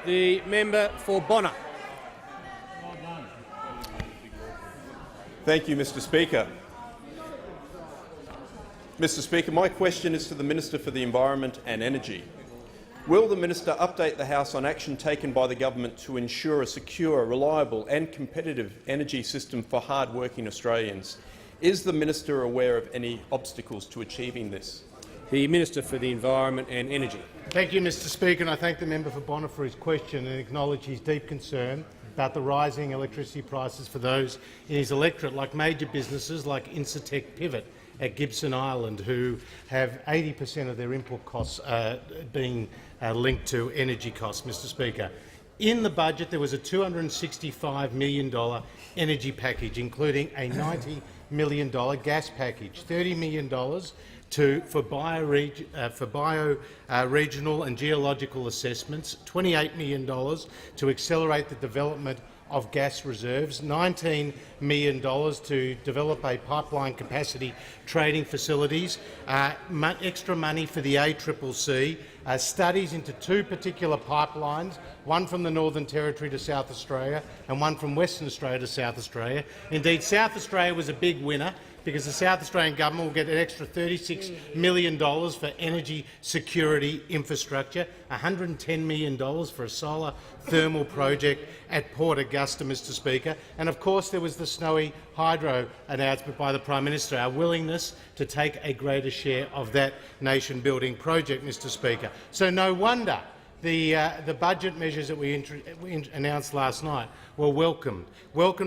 The member for Bonner. Thank you, Mr Speaker. Mr Speaker, my question is to the Minister for the Environment and Energy. Will the minister update the House on action taken by the government to ensure a secure, reliable and competitive energy system for hard-working Australians? Is the minister aware of any obstacles to achieving this? The Minister for the Environment and Energy. Thank you, Mr Speaker, and I thank the member for Bonner for his question and acknowledge his deep concern about the rising electricity prices for those in his electorate, like major businesses like Incitec Pivot at Gibson Island, who have 80% of their input costs being linked to energy costs, Mr Speaker. In the budget, there was a $265 million energy package, including a $90 million gas package, $30 million for bio-regional and geological assessments, $28 million to accelerate the development of gas reserves, $19 million to develop a pipeline capacity trading facilities, extra money for the ACCC, studies into two particular pipelines, one from the Northern Territory to South Australia and one from Western Australia to South Australia. Indeed, South Australia was a big winner, because the South Australian government will get an extra $36 million for energy security infrastructure, $110 million for a solar thermal project at Port Augusta, Mr Speaker, and of course there was the Snowy Hydro announcement by the Prime Minister, our willingness to take a greater share of that nation-building project, Mr Speaker. So no wonder the budget measures that we announced last night were welcomed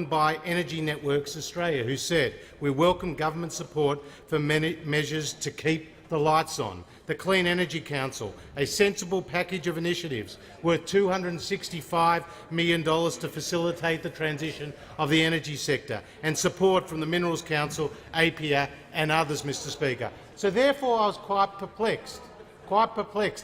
by Energy Networks Australia, who said, "We welcome government support for many measures to keep the lights on." The Clean Energy Council, a sensible package of initiatives worth $265 million to facilitate the transition of the energy sector, and support from the Minerals Council, APPEA and others, Mr Speaker. So therefore I was quite perplexed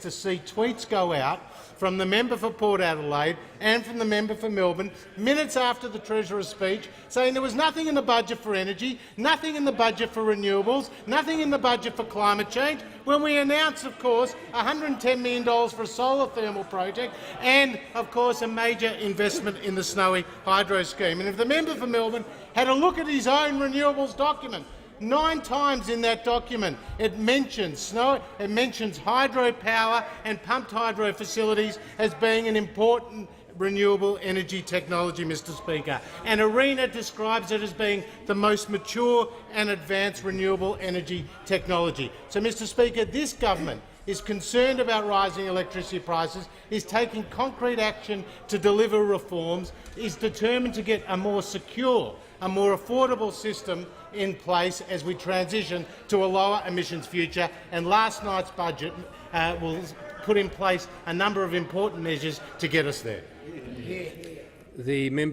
to see tweets go out from the member for Port Adelaide and from the member for Melbourne minutes after the Treasurer's speech, saying there was nothing in the budget for energy, nothing in the budget for renewables, nothing in the budget for climate change, when we announced, of course, $110 million for a solar thermal project and, of course, a major investment in the Snowy Hydro scheme. And if the member for Melbourne had a look at his own renewables document, 9 times in that document it mentions hydropower and pumped hydro facilities as being an important renewable energy technology, Mr Speaker. And ARENA describes it as being the most mature and advanced renewable energy technology. So, Mr Speaker, this government is concerned about rising electricity prices, is taking concrete action to deliver reforms, is determined to get a more secure, a more affordable system in place as we transition to a lower emissions future, and last night's budget will put in place a number of important measures to get us there. The member